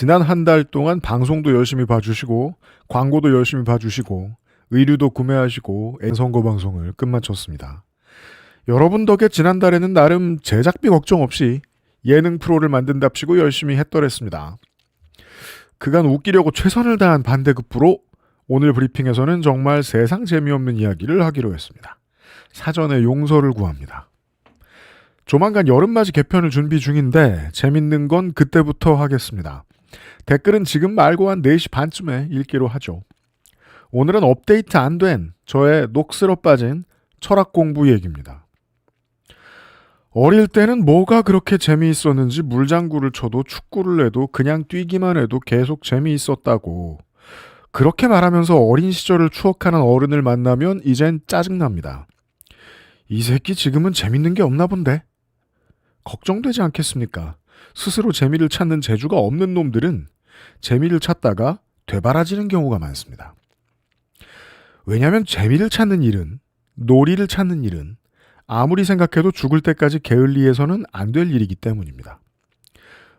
지난 한 달 동안 방송도 열심히 봐주시고 광고도 열심히 봐주시고 의류도 구매하시고 선거 방송을 끝마쳤습니다. 여러분 덕에 지난달에는 나름 제작비 걱정 없이 예능 프로를 만든답시고 열심히 했더랬습니다. 그간 웃기려고 최선을 다한 반대급부로 오늘 브리핑에서는 정말 세상 재미없는 이야기를 하기로 했습니다. 사전에 용서를 구합니다. 조만간 여름맞이 개편을 준비 중인데 재밌는 건 그때부터 하겠습니다. 댓글은 지금 말고 한 4시 반쯤에 읽기로 하죠. 오늘은 업데이트 안 된 저의 녹슬어 빠진 철학 공부 얘기입니다. 어릴 때는 뭐가 그렇게 재미있었는지 물장구를 쳐도 축구를 해도 그냥 뛰기만 해도 계속 재미있었다고. 그렇게 말하면서 어린 시절을 추억하는 어른을 만나면 이젠 짜증납니다. 이 새끼 지금은 재밌는 게 없나 본데? 걱정되지 않겠습니까? 스스로 재미를 찾는 재주가 없는 놈들은 재미를 찾다가 되바라지는 경우가 많습니다. 왜냐하면 재미를 찾는 일은, 놀이를 찾는 일은 아무리 생각해도 죽을 때까지 게을리해서는 안 될 일이기 때문입니다.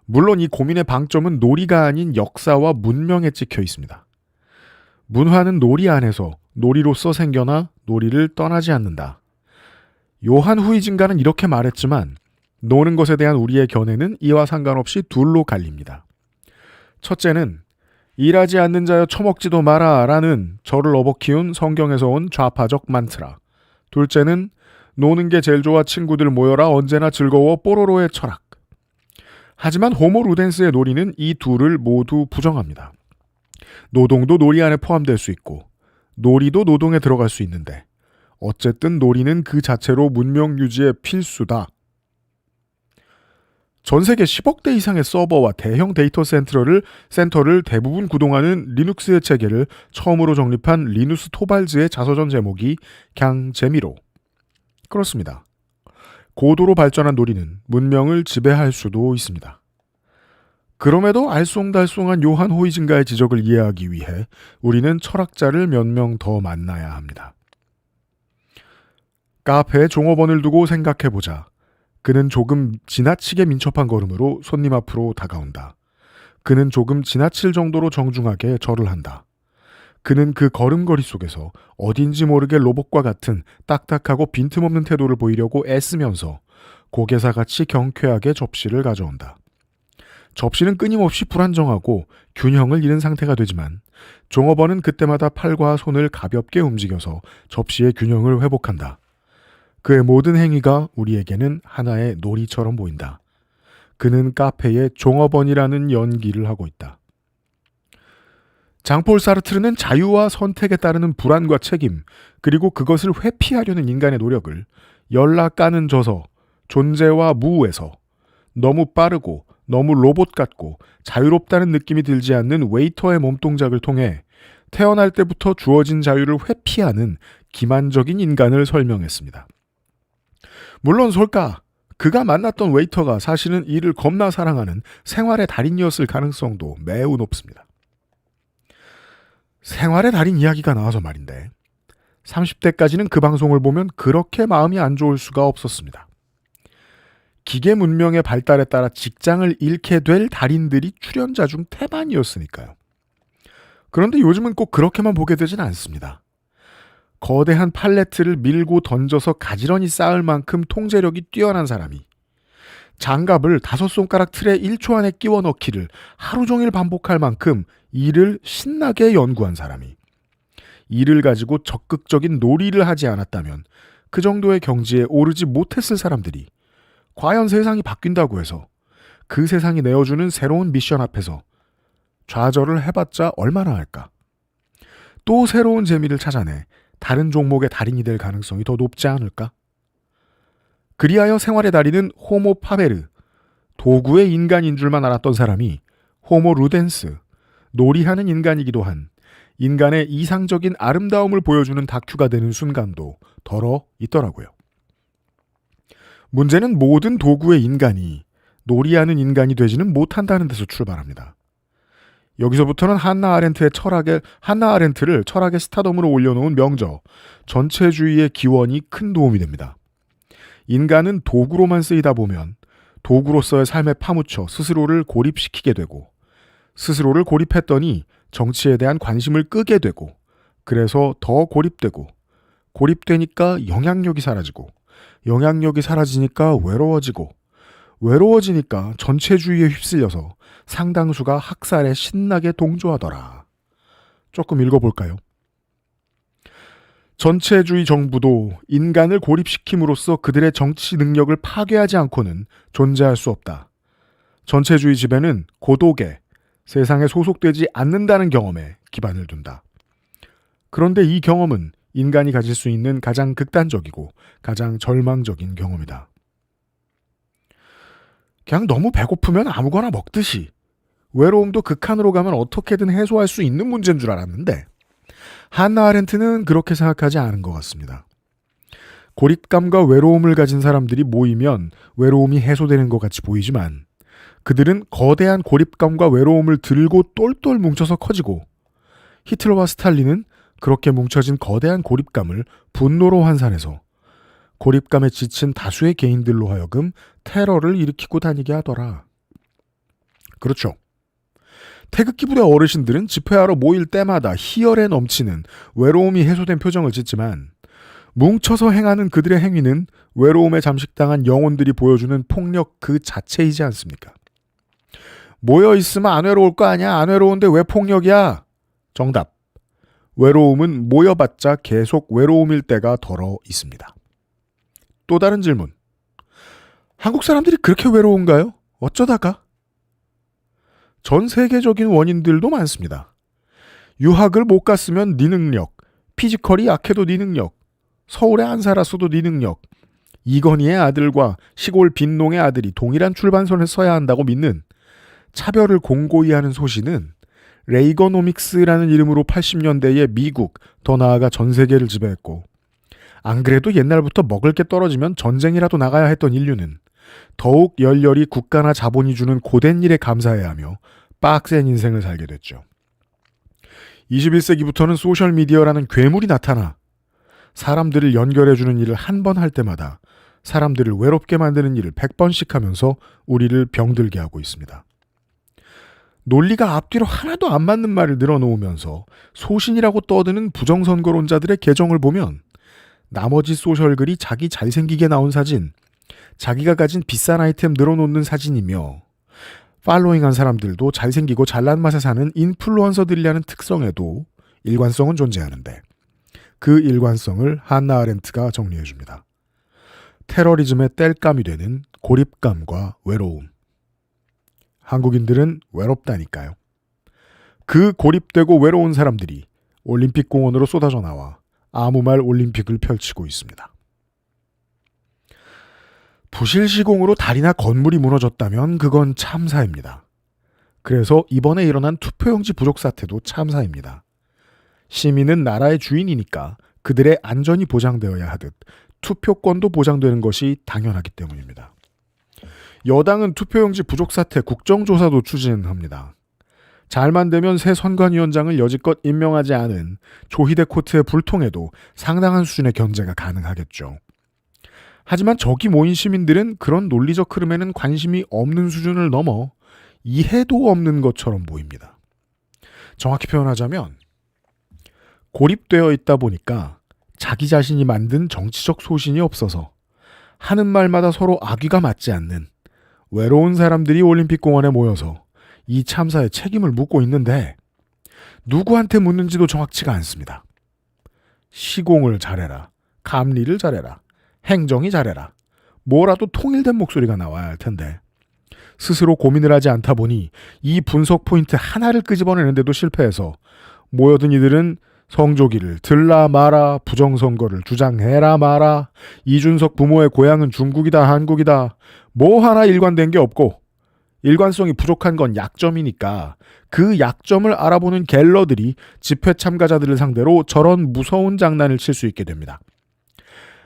물론 이 고민의 방점은 놀이가 아닌 역사와 문명에 찍혀 있습니다. 문화는 놀이 안에서 놀이로서 생겨나 놀이를 떠나지 않는다. 요한 후이징가는 이렇게 말했지만 노는 것에 대한 우리의 견해는 이와 상관없이 둘로 갈립니다. 첫째는 일하지 않는 자여 처먹지도 마라 라는 저를 업어키운 성경에서 온 좌파적 만트라. 둘째는 노는 게 제일 좋아 친구들 모여라 언제나 즐거워 뽀로로의 철학. 하지만 호모 루덴스의 놀이는 이 둘을 모두 부정합니다. 노동도 놀이 안에 포함될 수 있고 놀이도 노동에 들어갈 수 있는데 어쨌든 놀이는 그 자체로 문명 유지의 필수다. 전 세계 10억 대 이상의 서버와 대형 데이터 센터를 대부분 구동하는 리눅스의 체계를 처음으로 정립한 리누스 토발즈의 자서전 제목이 그냥 재미로. 그렇습니다. 고도로 발전한 놀이는 문명을 지배할 수도 있습니다. 그럼에도 알쏭달쏭한 요한 호이징가의 지적을 이해하기 위해 우리는 철학자를 몇 명 더 만나야 합니다. 카페에 종업원을 두고 생각해보자. 그는 조금 지나치게 민첩한 걸음으로 손님 앞으로 다가온다. 그는 조금 지나칠 정도로 정중하게 절을 한다. 그는 그 걸음걸이 속에서 어딘지 모르게 로봇과 같은 딱딱하고 빈틈없는 태도를 보이려고 애쓰면서 고개사같이 경쾌하게 접시를 가져온다. 접시는 끊임없이 불안정하고 균형을 잃은 상태가 되지만 종업원은 그때마다 팔과 손을 가볍게 움직여서 접시의 균형을 회복한다. 그의 모든 행위가 우리에게는 하나의 놀이처럼 보인다. 그는 카페에 종업원이라는 연기를 하고 있다. 장폴 사르트르는 자유와 선택에 따르는 불안과 책임, 그리고 그것을 회피하려는 인간의 노력을 열나 까는 저서, 존재와 무에서 너무 빠르고 너무 로봇 같고 자유롭다는 느낌이 들지 않는 웨이터의 몸동작을 통해 태어날 때부터 주어진 자유를 회피하는 기만적인 인간을 설명했습니다. 물론 솔까 그가 만났던 웨이터가 사실은 이를 겁나 사랑하는 생활의 달인이었을 가능성도 매우 높습니다. 생활의 달인 이야기가 나와서 말인데 30대까지는 그 방송을 보면 그렇게 마음이 안 좋을 수가 없었습니다. 기계 문명의 발달에 따라 직장을 잃게 될 달인들이 출연자 중 태반이었으니까요. 그런데 요즘은 꼭 그렇게만 보게 되진 않습니다. 거대한 팔레트를 밀고 던져서 가지런히 쌓을 만큼 통제력이 뛰어난 사람이 장갑을 5손가락 틀에 1초 안에 끼워 넣기를 하루 종일 반복할 만큼 일을 신나게 연구한 사람이 일을 가지고 적극적인 놀이를 하지 않았다면 그 정도의 경지에 오르지 못했을 사람들이 과연 세상이 바뀐다고 해서 그 세상이 내어주는 새로운 미션 앞에서 좌절을 해봤자 얼마나 할까? 또 새로운 재미를 찾아내 다른 종목의 달인이 될 가능성이 더 높지 않을까? 그리하여 생활의 달인은 호모 파베르, 도구의 인간인 줄만 알았던 사람이 호모 루덴스, 놀이하는 인간이기도 한 인간의 이상적인 아름다움을 보여주는 다큐가 되는 순간도 덜어 있더라고요. 문제는 모든 도구의 인간이 놀이하는 인간이 되지는 못한다는 데서 출발합니다. 여기서부터는 한나 아렌트를 철학의 스타덤으로 올려놓은 명저, 전체주의의 기원이 큰 도움이 됩니다. 인간은 도구로만 쓰이다 보면 도구로서의 삶에 파묻혀 스스로를 고립시키게 되고 스스로를 고립했더니 정치에 대한 관심을 끄게 되고 그래서 더 고립되고 고립되니까 영향력이 사라지고 영향력이 사라지니까 외로워지고 외로워지니까 전체주의에 휩쓸려서 상당수가 학살에 신나게 동조하더라. 조금 읽어볼까요? 전체주의 정부도 인간을 고립시킴으로써 그들의 정치 능력을 파괴하지 않고는 존재할 수 없다. 전체주의 지배는 고독에 세상에 소속되지 않는다는 경험에 기반을 둔다. 그런데 이 경험은 인간이 가질 수 있는 가장 극단적이고 가장 절망적인 경험이다. 그냥 너무 배고프면 아무거나 먹듯이 외로움도 극한으로 가면 어떻게든 해소할 수 있는 문제인 줄 알았는데 한나 아렌트는 그렇게 생각하지 않은 것 같습니다. 고립감과 외로움을 가진 사람들이 모이면 외로움이 해소되는 것 같이 보이지만 그들은 거대한 고립감과 외로움을 들고 똘똘 뭉쳐서 커지고 히틀러와 스탈린은 그렇게 뭉쳐진 거대한 고립감을 분노로 환산해서 고립감에 지친 다수의 개인들로 하여금 테러를 일으키고 다니게 하더라. 그렇죠. 태극기 부대 어르신들은 집회하러 모일 때마다 희열에 넘치는 외로움이 해소된 표정을 짓지만 뭉쳐서 행하는 그들의 행위는 외로움에 잠식당한 영혼들이 보여주는 폭력 그 자체이지 않습니까? 모여있으면 안 외로울 거 아니야? 안 외로운데 왜 폭력이야? 정답. 외로움은 모여봤자 계속 외로움일 때가 덜어 있습니다. 또 다른 질문. 한국 사람들이 그렇게 외로운가요? 어쩌다가? 전 세계적인 원인들도 많습니다. 유학을 못 갔으면 네 능력, 피지컬이 약해도 네 능력, 서울에 안 살았어도 네 능력, 이건희의 아들과 시골 빈농의 아들이 동일한 출발선에 서야 한다고 믿는 차별을 공고히 하는 소신은 레이거노믹스라는 이름으로 80년대에 미국, 더 나아가 전 세계를 지배했고 안 그래도 옛날부터 먹을 게 떨어지면 전쟁이라도 나가야 했던 인류는 더욱 열렬히 국가나 자본이 주는 고된 일에 감사해야 하며 빡센 인생을 살게 됐죠. 21세기부터는 소셜미디어라는 괴물이 나타나 사람들을 연결해주는 일을 한 번 할 때마다 사람들을 외롭게 만드는 일을 100번씩 하면서 우리를 병들게 하고 있습니다. 논리가 앞뒤로 하나도 안 맞는 말을 늘어놓으면서 소신이라고 떠드는 부정선거론자들의 계정을 보면 나머지 소셜글이 자기 잘생기게 나온 사진, 자기가 가진 비싼 아이템 늘어놓는 사진이며 팔로잉한 사람들도 잘생기고 잘난 맛에 사는 인플루언서들이라는 특성에도 일관성은 존재하는데 그 일관성을 한나 아렌트가 정리해줍니다. 테러리즘의 땔감이 되는 고립감과 외로움. 한국인들은 외롭다니까요. 그 고립되고 외로운 사람들이 올림픽 공원으로 쏟아져 나와 아무 말 올림픽을 펼치고 있습니다. 부실 시공으로 다리나 건물이 무너졌다면 그건 참사입니다. 그래서 이번에 일어난 투표용지 부족 사태도 참사입니다. 시민은 나라의 주인이니까 그들의 안전이 보장되어야 하듯 투표권도 보장되는 것이 당연하기 때문입니다. 여당은 투표용지 부족 사태 국정조사도 추진합니다. 잘만 되면 새 선관위원장을 여지껏 임명하지 않은 조희대 코트의 불통에도 상당한 수준의 견제가 가능하겠죠. 하지만 저기 모인 시민들은 그런 논리적 흐름에는 관심이 없는 수준을 넘어 이해도 없는 것처럼 보입니다. 정확히 표현하자면 고립되어 있다 보니까 자기 자신이 만든 정치적 소신이 없어서 하는 말마다 서로 악의가 맞지 않는 외로운 사람들이 올림픽공원에 모여서 이 참사에 책임을 묻고 있는데 누구한테 묻는지도 정확치가 않습니다. 시공을 잘해라. 감리를 잘해라. 행정이 잘해라. 뭐라도 통일된 목소리가 나와야 할 텐데 스스로 고민을 하지 않다 보니 이 분석 포인트 하나를 끄집어내는데도 실패해서 모여든 이들은 성조기를 들라 마라, 부정선거를 주장해라 마라, 이준석 부모의 고향은 중국이다 한국이다, 뭐 하나 일관된 게 없고 일관성이 부족한 건 약점이니까 그 약점을 알아보는 갤러들이 집회 참가자들을 상대로 저런 무서운 장난을 칠 수 있게 됩니다.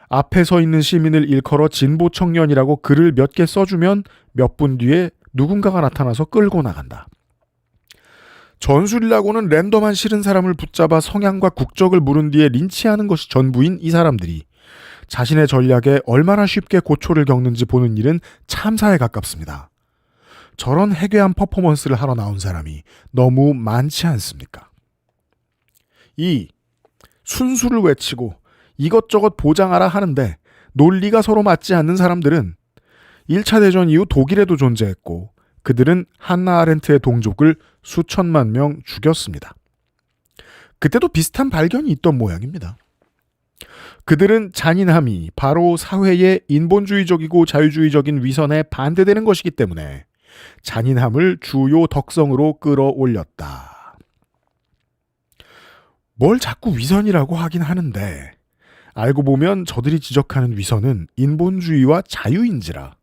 앞에 서 있는 시민을 일컬어 진보 청년이라고 글을 몇 개 써주면 몇 분 뒤에 누군가가 나타나서 끌고 나간다. 전술이라고는 랜덤한 싫은 사람을 붙잡아 성향과 국적을 물은 뒤에 린치하는 것이 전부인 이 사람들이 자신의 전략에 얼마나 쉽게 고초를 겪는지 보는 일은 참사에 가깝습니다. 저런 해괴한 퍼포먼스를 하러 나온 사람이 너무 많지 않습니까? 2. 순수를 외치고 이것저것 보장하라 하는데 논리가 서로 맞지 않는 사람들은 1차 대전 이후 독일에도 존재했고 그들은 한나 아렌트의 동족을 수천만 명 죽였습니다. 그때도 비슷한 발견이 있던 모양입니다. 그들은 잔인함이 바로 사회의 인본주의적이고 자유주의적인 위선에 반대되는 것이기 때문에 잔인함을 주요 덕성으로 끌어올렸다. 뭘 자꾸 위선이라고 하긴 하는데 알고 보면 저들이 지적하는 위선은 인본주의와 자유인지라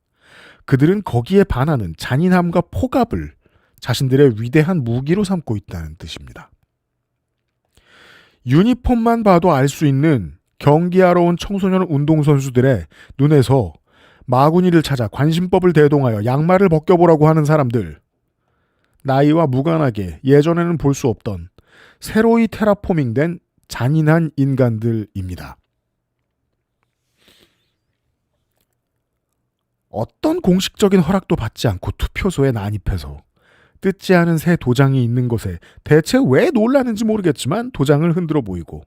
그들은 거기에 반하는 잔인함과 폭압을 자신들의 위대한 무기로 삼고 있다는 뜻입니다. 유니폼만 봐도 알 수 있는 경기하러 온 청소년 운동선수들의 눈에서 마구니를 찾아 관심법을 대동하여 양말을 벗겨보라고 하는 사람들, 나이와 무관하게 예전에는 볼 수 없던 새로이 테라포밍된 잔인한 인간들입니다. 어떤 공식적인 허락도 받지 않고 투표소에 난입해서 뜯지 않은 새 도장이 있는 것에 대체 왜 놀라는지 모르겠지만 도장을 흔들어 보이고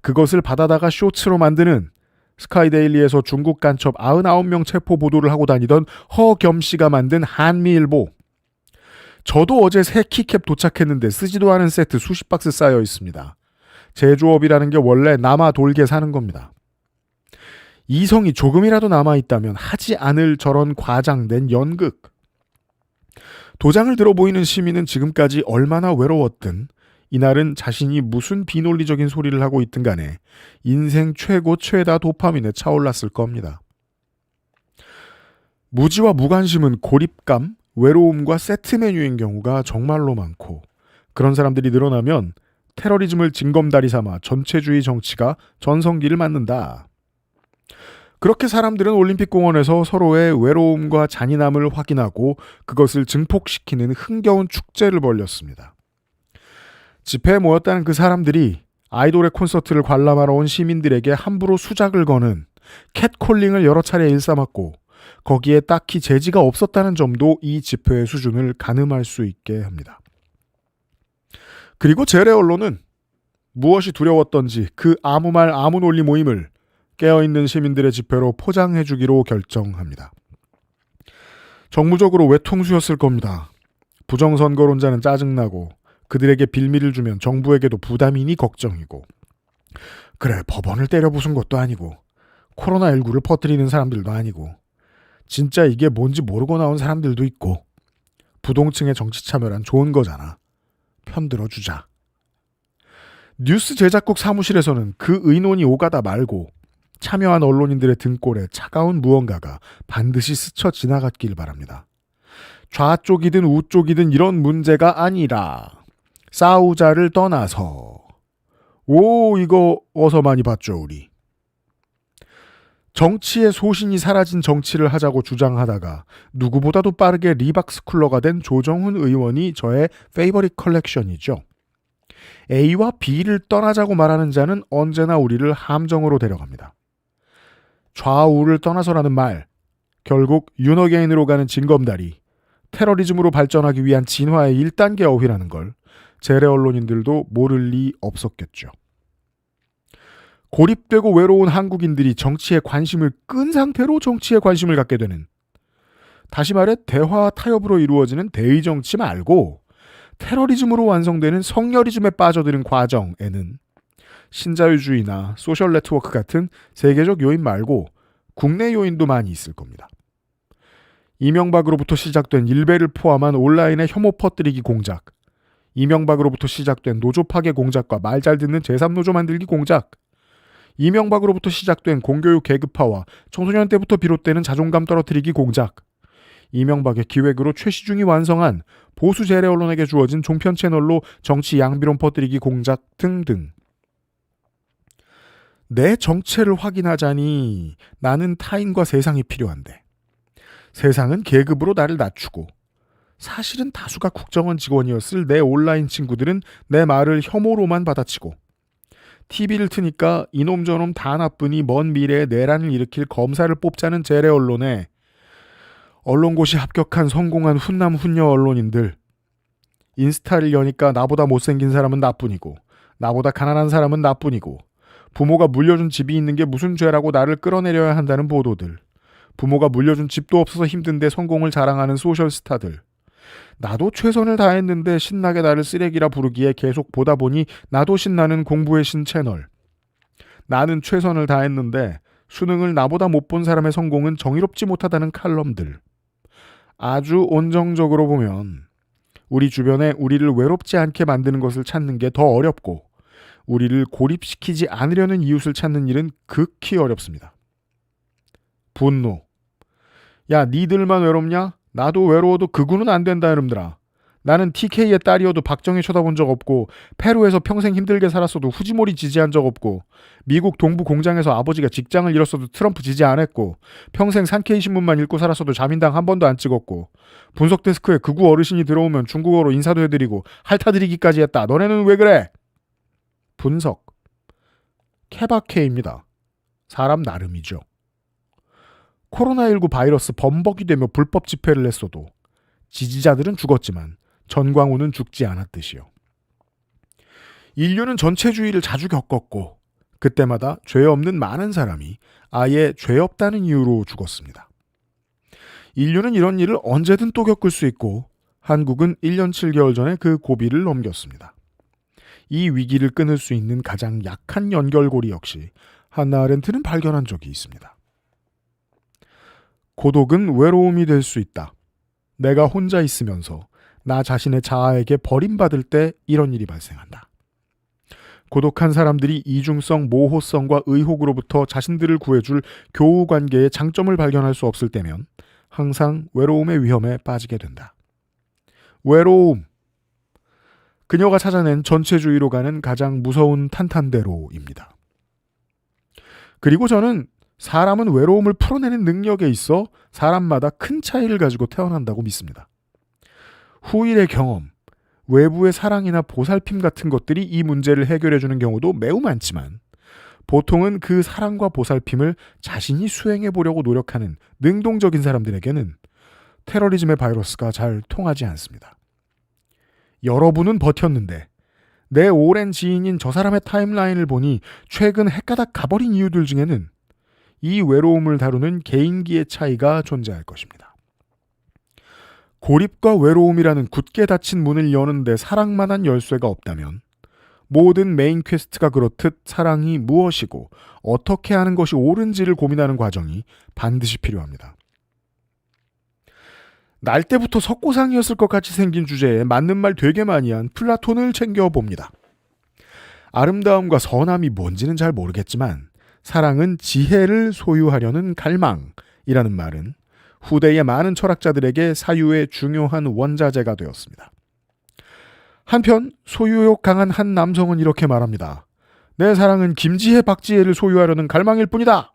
그것을 받아다가 쇼츠로 만드는 스카이데일리에서 중국 간첩 99명 체포 보도를 하고 다니던 허겸 씨가 만든 한미일보. 저도 어제 새 키캡 도착했는데 쓰지도 않은 세트 수십 박스 쌓여 있습니다. 제조업이라는 게 원래 남아 돌게 사는 겁니다. 이성이 조금이라도 남아있다면 하지 않을 저런 과장된 연극. 도장을 들어 보이는 시민은 지금까지 얼마나 외로웠든 이날은 자신이 무슨 비논리적인 소리를 하고 있든 간에 인생 최고 최다 도파민에 차올랐을 겁니다. 무지와 무관심은 고립감, 외로움과 세트 메뉴인 경우가 정말로 많고 그런 사람들이 늘어나면 테러리즘을 징검다리 삼아 전체주의 정치가 전성기를 맞는다. 그렇게 사람들은 올림픽공원에서 서로의 외로움과 잔인함을 확인하고 그것을 증폭시키는 흥겨운 축제를 벌였습니다. 집회에 모였다는 그 사람들이 아이돌의 콘서트를 관람하러 온 시민들에게 함부로 수작을 거는 캣콜링을 여러 차례 일삼았고 거기에 딱히 제지가 없었다는 점도 이 집회의 수준을 가늠할 수 있게 합니다. 그리고 재래 언론은 무엇이 두려웠던지 그 아무 말 아무 논리 모임을 깨어있는 시민들의 집회로 포장해주기로 결정합니다. 정무적으로 외통수였을 겁니다. 부정선거론자는 짜증나고 그들에게 빌미를 주면 정부에게도 부담이니 걱정이고 그래 법원을 때려 부순 것도 아니고 코로나19를 퍼뜨리는 사람들도 아니고 진짜 이게 뭔지 모르고 나온 사람들도 있고 부동층의 정치 참여란 좋은 거잖아. 편들어 주자. 뉴스 제작국 사무실에서는 그 의논이 오가다 말고 참여한 언론인들의 등골에 차가운 무언가가 반드시 스쳐 지나갔길 바랍니다. 좌쪽이든 우쪽이든 이런 문제가 아니라 싸우자를 떠나서 이거 어서 많이 봤죠 우리. 정치의 소신이 사라진 정치를 하자고 주장하다가 누구보다도 빠르게 리박스쿨러가 된 조정훈 의원이 저의 페이버릿 컬렉션이죠. A와 B를 떠나자고 말하는 자는 언제나 우리를 함정으로 데려갑니다. 좌우를 떠나서라는 말, 결국 윤어게인으로 가는 징검다리, 테러리즘으로 발전하기 위한 진화의 1단계 어휘라는 걸 재래 언론인들도 모를 리 없었겠죠. 고립되고 외로운 한국인들이 정치에 관심을 끈 상태로 정치에 관심을 갖게 되는, 다시 말해 대화 타협으로 이루어지는 대의 정치 말고 테러리즘으로 완성되는 성렬이즘에 빠져드는 과정에는 신자유주의나 소셜 네트워크 같은 세계적 요인 말고 국내 요인도 많이 있을 겁니다. 이명박으로부터 시작된 일베를 포함한 온라인의 혐오 퍼뜨리기 공작, 이명박으로부터 시작된 노조 파괴 공작과 말 잘 듣는 제3노조 만들기 공작, 이명박으로부터 시작된 공교육 계급화와 청소년 때부터 비롯되는 자존감 떨어뜨리기 공작, 이명박의 기획으로 최시중이 완성한 보수 재래 언론에게 주어진 종편 채널로 정치 양비론 퍼뜨리기 공작 등등. 내 정체를 확인하자니 나는 타인과 세상이 필요한데 세상은 계급으로 나를 낮추고 사실은 다수가 국정원 직원이었을 내 온라인 친구들은 내 말을 혐오로만 받아치고 TV를 트니까 이놈 저놈 다 나쁘니 먼 미래에 내란을 일으킬 검사를 뽑자는 재래 언론에 언론고시 합격한 성공한 훈남 훈녀 언론인들. 인스타를 여니까 나보다 못생긴 사람은 나뿐이고 나보다 가난한 사람은 나뿐이고 부모가 물려준 집이 있는 게 무슨 죄라고 나를 끌어내려야 한다는 보도들. 부모가 물려준 집도 없어서 힘든데 성공을 자랑하는 소셜스타들. 나도 최선을 다했는데 신나게 나를 쓰레기라 부르기에 계속 보다 보니 나도 신나는 공부의 신 채널. 나는 최선을 다했는데 수능을 나보다 못 본 사람의 성공은 정의롭지 못하다는 칼럼들. 아주 온정적으로 보면 우리 주변에 우리를 외롭지 않게 만드는 것을 찾는 게 더 어렵고 우리를 고립시키지 않으려는 이웃을 찾는 일은 극히 어렵습니다. 분노. 야, 니들만 외롭냐? 나도 외로워도 그구는 안 된다 이놈들아. 나는 TK의 딸이어도 박정희 쳐다본 적 없고 페루에서 평생 힘들게 살았어도 후지모리 지지한 적 없고 미국 동부 공장에서 아버지가 직장을 잃었어도 트럼프 지지 안 했고 평생 산케이 신문만 읽고 살았어도 자민당 한 번도 안 찍었고 분석 데스크에 극우 어르신이 들어오면 중국어로 인사도 해드리고 핥아드리기까지 했다. 너네는 왜 그래? 분석. 케바케입니다. 사람 나름이죠. 코로나19 바이러스 범벅이 되며 불법 집회를 했어도 지지자들은 죽었지만 전광훈은 죽지 않았듯이요. 인류는 전체주의를 자주 겪었고 그때마다 죄 없는 많은 사람이 아예 죄 없다는 이유로 죽었습니다. 인류는 이런 일을 언제든 또 겪을 수 있고 한국은 1년 7개월 전에 그 고비를 넘겼습니다. 이 위기를 끊을 수 있는 가장 약한 연결고리 역시 한나 아렌트는 발견한 적이 있습니다. 고독은 외로움이 될 수 있다. 내가 혼자 있으면서 나 자신의 자아에게 버림받을 때 이런 일이 발생한다. 고독한 사람들이 이중성, 모호성과 의혹으로부터 자신들을 구해줄 교우관계의 장점을 발견할 수 없을 때면 항상 외로움의 위험에 빠지게 된다. 외로움. 그녀가 찾아낸 전체주의로 가는 가장 무서운 탄탄대로입니다. 그리고 저는 사람은 외로움을 풀어내는 능력에 있어 사람마다 큰 차이를 가지고 태어난다고 믿습니다. 후일의 경험, 외부의 사랑이나 보살핌 같은 것들이 이 문제를 해결해주는 경우도 매우 많지만 보통은 그 사랑과 보살핌을 자신이 수행해보려고 노력하는 능동적인 사람들에게는 테러리즘의 바이러스가 잘 통하지 않습니다. 여러분은 버텼는데 내 오랜 지인인 저 사람의 타임라인을 보니 최근 헷가닥 가버린 이유들 중에는 이 외로움을 다루는 개인기의 차이가 존재할 것입니다. 고립과 외로움이라는 굳게 닫힌 문을 여는데 사랑만한 열쇠가 없다면 모든 메인 퀘스트가 그렇듯 사랑이 무엇이고 어떻게 하는 것이 옳은지를 고민하는 과정이 반드시 필요합니다. 날 때부터 석고상이었을 것 같이 생긴 주제에 맞는 말 되게 많이 한 플라톤을 챙겨봅니다. 아름다움과 선함이 뭔지는 잘 모르겠지만 사랑은 지혜를 소유하려는 갈망이라는 말은 후대의 많은 철학자들에게 사유의 중요한 원자재가 되었습니다. 한편 소유욕 강한 한 남성은 이렇게 말합니다. 내 사랑은 김지혜, 박지혜를 소유하려는 갈망일 뿐이다.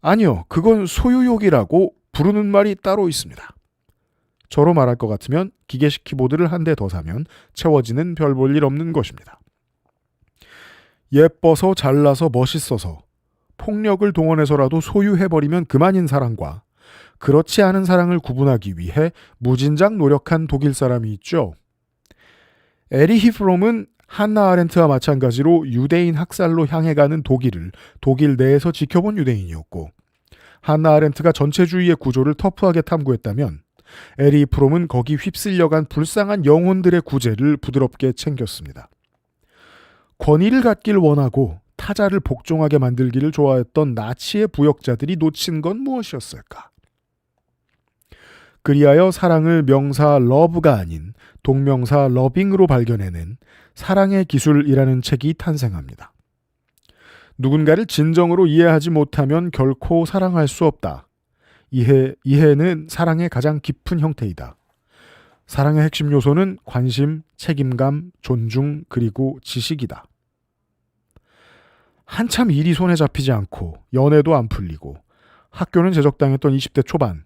아니요, 그건 소유욕이라고 부르는 말이 따로 있습니다. 저로 말할 것 같으면 기계식 키보드를 한 대 더 사면 채워지는 별 볼 일 없는 것입니다. 예뻐서 잘나서 멋있어서 폭력을 동원해서라도 소유해버리면 그만인 사랑과 그렇지 않은 사랑을 구분하기 위해 무진장 노력한 독일 사람이 있죠. 에리히 프롬은 한나 아렌트와 마찬가지로 유대인 학살로 향해 가는 독일을 독일 내에서 지켜본 유대인이었고 한나 아렌트가 전체주의의 구조를 터프하게 탐구했다면 에리히 프롬은 거기 휩쓸려간 불쌍한 영혼들의 구제를 부드럽게 챙겼습니다. 권위를 갖길 원하고 타자를 복종하게 만들기를 좋아했던 나치의 부역자들이 놓친 건 무엇이었을까? 그리하여 사랑을 명사 러브가 아닌 동명사 러빙으로 발견해낸 사랑의 기술이라는 책이 탄생합니다. 누군가를 진정으로 이해하지 못하면 결코 사랑할 수 없다. 이해는 사랑의 가장 깊은 형태이다. 사랑의 핵심 요소는 관심, 책임감, 존중, 그리고 지식이다. 한참 일이 손에 잡히지 않고 연애도 안 풀리고 학교는 제적당했던 20대 초반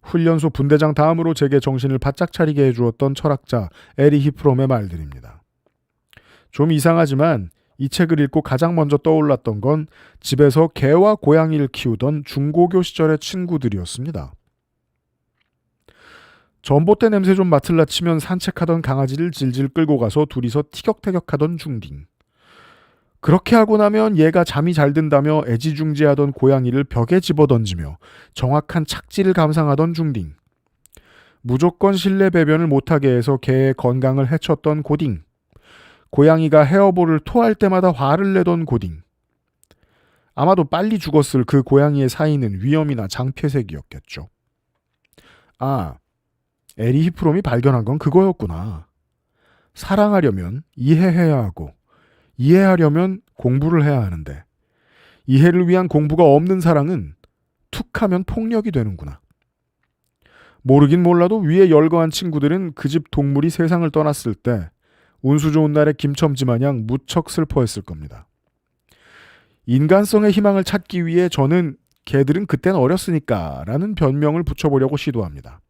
훈련소 분대장 다음으로 제게 정신을 바짝 차리게 해주었던 철학자 에리히 프롬의 말들입니다. 좀 이상하지만 이 책을 읽고 가장 먼저 떠올랐던 건 집에서 개와 고양이를 키우던 중고교 시절의 친구들이었습니다. 전봇대 냄새 좀 맡을라 치면 산책하던 강아지를 질질 끌고 가서 둘이서 티격태격하던 중딩. 그렇게 하고 나면 얘가 잠이 잘 든다며 애지중지하던 고양이를 벽에 집어던지며 정확한 착지를 감상하던 중딩. 무조건 실내 배변을 못하게 해서 개의 건강을 해쳤던 고딩. 고양이가 헤어볼을 토할 때마다 화를 내던 고딩. 아마도 빨리 죽었을 그 고양이의 사인은 위험이나 장폐색이었겠죠. 아, 에리 히프롬이 발견한 건 그거였구나. 사랑하려면 이해해야 하고 이해하려면 공부를 해야 하는데 이해를 위한 공부가 없는 사랑은 툭하면 폭력이 되는구나. 모르긴 몰라도 위에 열거한 친구들은 그 집 동물이 세상을 떠났을 때 운수 좋은 날에 김첨지 마냥 무척 슬퍼했을 겁니다. 인간성의 희망을 찾기 위해 저는 개들은 그땐 어렸으니까 라는 변명을 붙여보려고 시도합니다.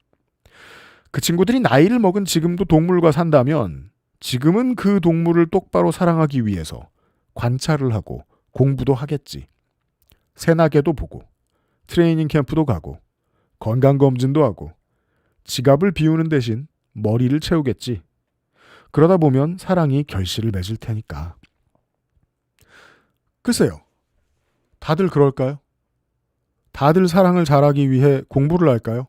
그 친구들이 나이를 먹은 지금도 동물과 산다면 지금은 그 동물을 똑바로 사랑하기 위해서 관찰을 하고 공부도 하겠지. 새나개도 보고 트레이닝 캠프도 가고 건강검진도 하고 지갑을 비우는 대신 머리를 채우겠지. 그러다 보면 사랑이 결실을 맺을 테니까. 글쎄요. 다들 그럴까요? 다들 사랑을 잘하기 위해 공부를 할까요?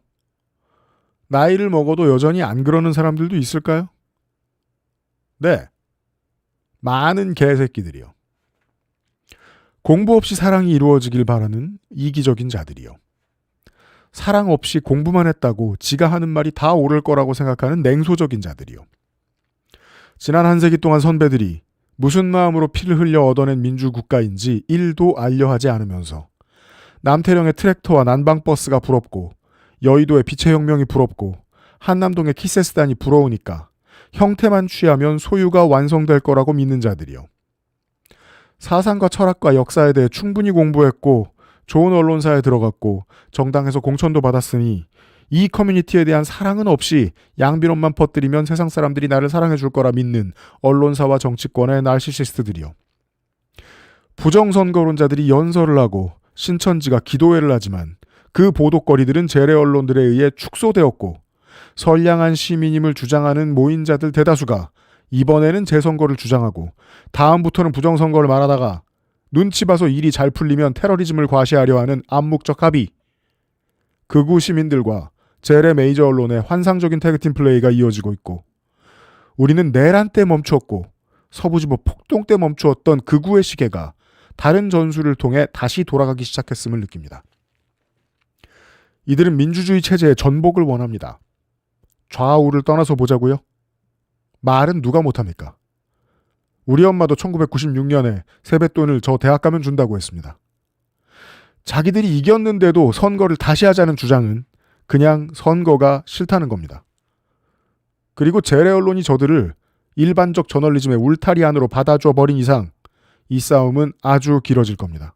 나이를 먹어도 여전히 안 그러는 사람들도 있을까요? 네. 많은 개새끼들이요. 공부 없이 사랑이 이루어지길 바라는 이기적인 자들이요. 사랑 없이 공부만 했다고 지가 하는 말이 다 옳을 거라고 생각하는 냉소적인 자들이요. 지난 한 세기 동안 선배들이 무슨 마음으로 피를 흘려 얻어낸 민주국가인지 1도 알려하지 않으면서 남태령의 트랙터와 난방버스가 부럽고 여의도의 빛의혁명이 부럽고 한남동의 키세스단이 부러우니까 형태만 취하면 소유가 완성될 거라고 믿는 자들이요. 사상과 철학과 역사에 대해 충분히 공부했고 좋은 언론사에 들어갔고 정당에서 공천도 받았으니 이 커뮤니티에 대한 사랑은 없이 양비론만 퍼뜨리면 세상 사람들이 나를 사랑해 줄 거라 믿는 언론사와 정치권의 나르시시스트들이요. 부정선거론자들이 연설을 하고 신천지가 기도회를 하지만 그 보도거리들은 재래 언론들에 의해 축소되었고 선량한 시민임을 주장하는 모인자들 대다수가 이번에는 재선거를 주장하고 다음부터는 부정선거를 말하다가 눈치 봐서 일이 잘 풀리면 테러리즘을 과시하려 하는 암묵적 합의. 극우 시민들과 재래 메이저 언론의 환상적인 태그팀 플레이가 이어지고 있고 우리는 내란 때 멈췄고 서부지법 폭동 때 멈추었던 극우의 시계가 다른 전술을 통해 다시 돌아가기 시작했음을 느낍니다. 이들은 민주주의 체제의 전복을 원합니다. 좌우를 떠나서 보자고요? 말은 누가 못합니까? 우리 엄마도 1996년에 세뱃돈을 저 대학 가면 준다고 했습니다. 자기들이 이겼는데도 선거를 다시 하자는 주장은 그냥 선거가 싫다는 겁니다. 그리고 재래 언론이 저들을 일반적 저널리즘의 울타리 안으로 받아줘 버린 이상 이 싸움은 아주 길어질 겁니다.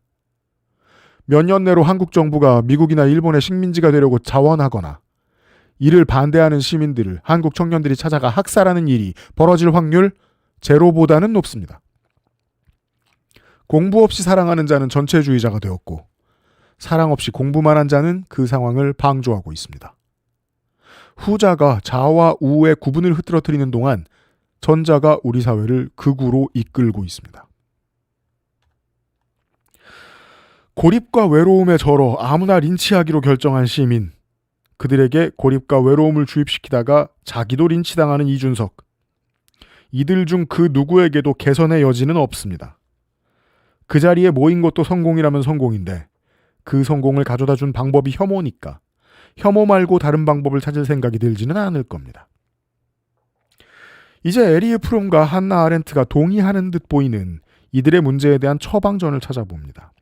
몇 년 내로 한국 정부가 미국이나 일본의 식민지가 되려고 자원하거나 이를 반대하는 시민들을 한국 청년들이 찾아가 학살하는 일이 벌어질 확률 제로보다는 높습니다. 공부 없이 사랑하는 자는 전체주의자가 되었고 사랑 없이 공부만 한 자는 그 상황을 방조하고 있습니다. 후자가 자와 우의 구분을 흐트러뜨리는 동안 전자가 우리 사회를 극우로 이끌고 있습니다. 고립과 외로움에 절어 아무나 린치하기로 결정한 시민, 그들에게 고립과 외로움을 주입시키다가 자기도 린치당하는 이준석. 이들 중 그 누구에게도 개선의 여지는 없습니다. 그 자리에 모인 것도 성공이라면 성공인데 그 성공을 가져다 준 방법이 혐오니까 혐오 말고 다른 방법을 찾을 생각이 들지는 않을 겁니다. 이제 에리 프롬과 한나 아렌트가 동의하는 듯 보이는 이들의 문제에 대한 처방전을 찾아봅니다.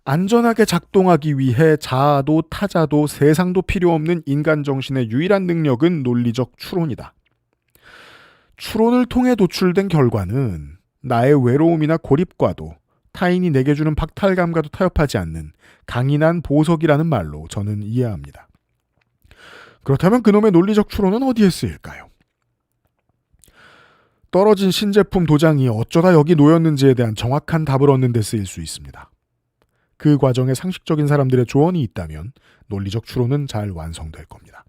안전하게 작동하기 위해 자아도 타자도 세상도 필요 없는 인간 정신의 유일한 능력은 논리적 추론이다. 추론을 통해 도출된 결과는 나의 외로움이나 고립과도 타인이 내게 주는 박탈감과도 타협하지 않는 강인한 보석이라는 말로 저는 이해합니다. 그렇다면 그놈의 논리적 추론은 어디에 쓰일까요? 떨어진 신제품 도장이 어쩌다 여기 놓였는지에 대한 정확한 답을 얻는 데 쓰일 수 있습니다. 그 과정에 상식적인 사람들의 조언이 있다면 논리적 추론은 잘 완성될 겁니다.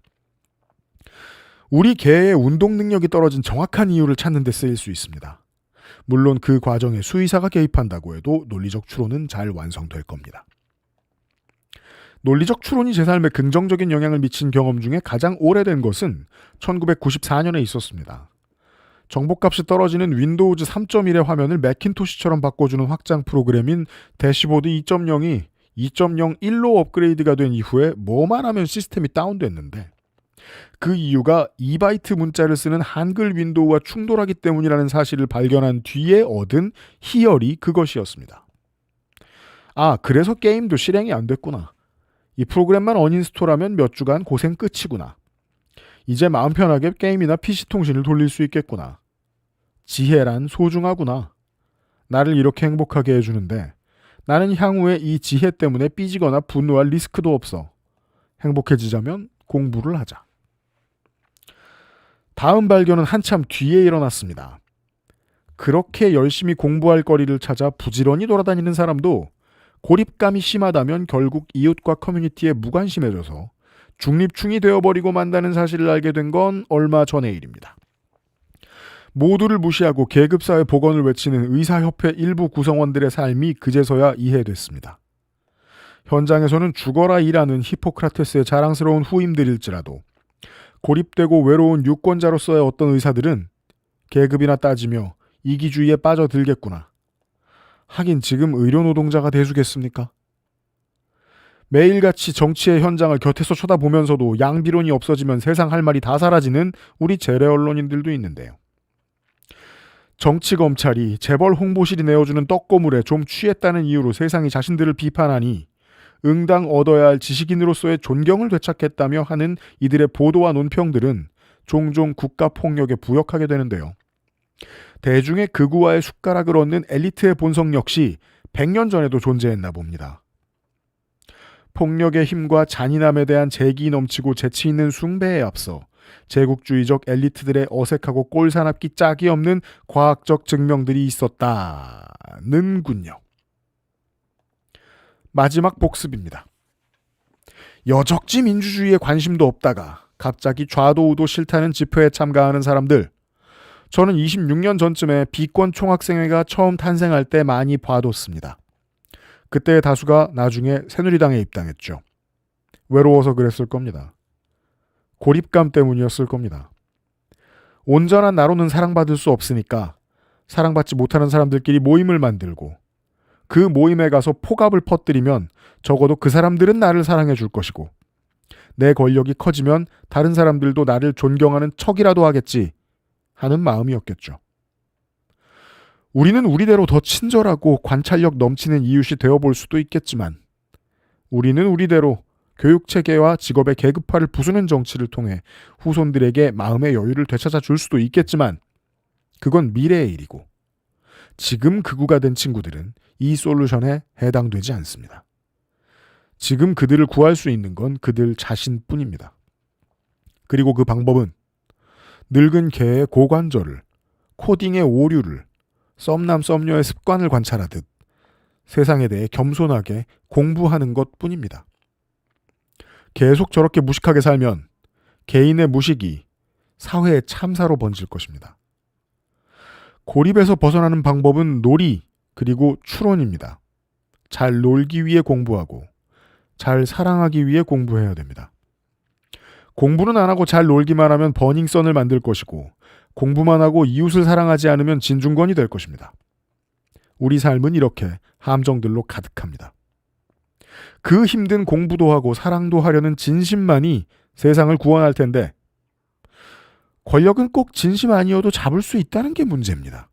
우리 개의 운동 능력이 떨어진 정확한 이유를 찾는 데 쓰일 수 있습니다. 물론 그 과정에 수의사가 개입한다고 해도 논리적 추론은 잘 완성될 겁니다. 논리적 추론이 제 삶에 긍정적인 영향을 미친 경험 중에 가장 오래된 것은 1994년에 있었습니다. 정보값이 떨어지는 윈도우즈 3.1의 화면을 매킨토시처럼 바꿔주는 확장 프로그램인 대시보드 2.0이 2.01로 업그레이드가 된 이후에 뭐만 하면 시스템이 다운됐는데 그 이유가 2바이트 문자를 쓰는 한글 윈도우와 충돌하기 때문이라는 사실을 발견한 뒤에 얻은 희열이 그것이었습니다. 아, 그래서 게임도 실행이 안 됐구나. 이 프로그램만 어인스톨하면 몇 주간 고생 끝이구나. 이제 마음 편하게 게임이나 PC 통신을 돌릴 수 있겠구나. 지혜란 소중하구나. 나를 이렇게 행복하게 해주는데 나는 향후에 이 지혜 때문에 삐지거나 분노할 리스크도 없어. 행복해지자면 공부를 하자. 다음 발견은 한참 뒤에 일어났습니다. 그렇게 열심히 공부할 거리를 찾아 부지런히 돌아다니는 사람도 고립감이 심하다면 결국 이웃과 커뮤니티에 무관심해져서 중립충이 되어버리고 만다는 사실을 알게 된 건 얼마 전의 일입니다. 모두를 무시하고 계급사회 복원을 외치는 의사협회 일부 구성원들의 삶이 그제서야 이해됐습니다. 현장에서는 죽어라 일하는 히포크라테스의 자랑스러운 후임들일지라도 고립되고 외로운 유권자로서의 어떤 의사들은 계급이나 따지며 이기주의에 빠져들겠구나. 하긴 지금 의료노동자가 대수겠습니까? 매일같이 정치의 현장을 곁에서 쳐다보면서도 양비론이 없어지면 세상 할 말이 다 사라지는 우리 재래 언론인들도 있는데요. 정치 검찰이 재벌 홍보실이 내어주는 떡고물에 좀 취했다는 이유로 세상이 자신들을 비판하니 응당 얻어야 할 지식인으로서의 존경을 되찾겠다며 하는 이들의 보도와 논평들은 종종 국가폭력에 부역하게 되는데요. 대중의 극우와의 숟가락을 얻는 엘리트의 본성 역시 100년 전에도 존재했나 봅니다. 폭력의 힘과 잔인함에 대한 재기 넘치고 재치 있는 숭배에 앞서 제국주의적 엘리트들의 어색하고 꼴사납기 짝이 없는 과학적 증명들이 있었다는군요. 마지막 복습입니다. 여적지 민주주의에 관심도 없다가 갑자기 좌도우도 싫다는 집회에 참가하는 사람들. 저는 26년 전쯤에 비권 총학생회가 처음 탄생할 때 많이 봐뒀습니다. 그때의 다수가 나중에 새누리당에 입당했죠. 외로워서 그랬을 겁니다. 고립감 때문이었을 겁니다. 온전한 나로는 사랑받을 수 없으니까 사랑받지 못하는 사람들끼리 모임을 만들고 그 모임에 가서 포갑을 퍼뜨리면 적어도 그 사람들은 나를 사랑해 줄 것이고 내 권력이 커지면 다른 사람들도 나를 존경하는 척이라도 하겠지 하는 마음이었겠죠. 우리는 우리대로 더 친절하고 관찰력 넘치는 이웃이 되어볼 수도 있겠지만 우리는 우리대로 교육체계와 직업의 계급화를 부수는 정치를 통해 후손들에게 마음의 여유를 되찾아 줄 수도 있겠지만 그건 미래의 일이고 지금 극우가 된 친구들은 이 솔루션에 해당되지 않습니다. 지금 그들을 구할 수 있는 건 그들 자신뿐입니다. 그리고 그 방법은 늙은 개의 고관절을, 코딩의 오류를, 썸남 썸녀의 습관을 관찰하듯 세상에 대해 겸손하게 공부하는 것뿐입니다. 계속 저렇게 무식하게 살면 개인의 무식이 사회의 참사로 번질 것입니다. 고립에서 벗어나는 방법은 놀이 그리고 추론입니다. 잘 놀기 위해 공부하고 잘 사랑하기 위해 공부해야 됩니다. 공부는 안 하고 잘 놀기만 하면 버닝썬을 만들 것이고 공부만 하고 이웃을 사랑하지 않으면 진중권이 될 것입니다. 우리 삶은 이렇게 함정들로 가득합니다. 그 힘든 공부도 하고 사랑도 하려는 진심만이 세상을 구원할 텐데 권력은 꼭 진심 아니어도 잡을 수 있다는 게 문제입니다.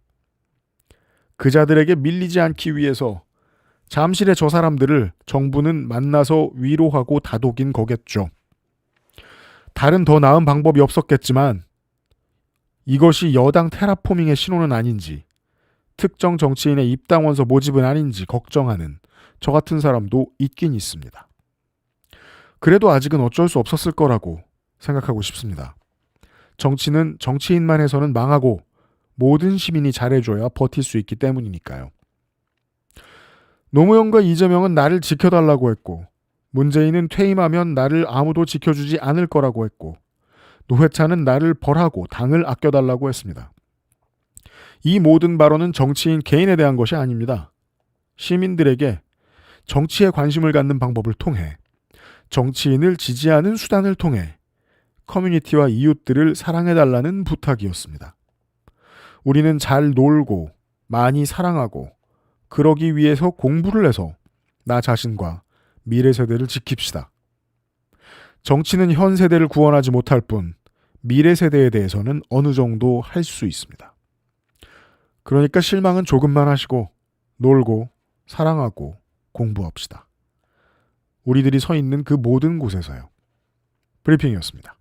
그자들에게 밀리지 않기 위해서 잠실의 저 사람들을 정부는 만나서 위로하고 다독인 거겠죠. 다른 더 나은 방법이 없었겠지만 이것이 여당 테라포밍의 신호는 아닌지 특정 정치인의 입당원서 모집은 아닌지 걱정하는 저 같은 사람도 있긴 있습니다. 그래도 아직은 어쩔 수 없었을 거라고 생각하고 싶습니다. 정치는 정치인만 해서는 망하고 모든 시민이 잘해줘야 버틸 수 있기 때문이니까요. 노무현과 이재명은 나를 지켜달라고 했고 문재인은 퇴임하면 나를 아무도 지켜주지 않을 거라고 했고 노회찬은 나를 벌하고 당을 아껴달라고 했습니다. 이 모든 발언은 정치인 개인에 대한 것이 아닙니다. 시민들에게 정치에 관심을 갖는 방법을 통해 정치인을 지지하는 수단을 통해 커뮤니티와 이웃들을 사랑해달라는 부탁이었습니다. 우리는 잘 놀고 많이 사랑하고 그러기 위해서 공부를 해서 나 자신과 미래 세대를 지킵시다. 정치는 현 세대를 구원하지 못할 뿐 미래 세대에 대해서는 어느 정도 할 수 있습니다. 그러니까 실망은 조금만 하시고 놀고 사랑하고 공부합시다. 우리들이 서 있는 그 모든 곳에서요. 브리핑이었습니다.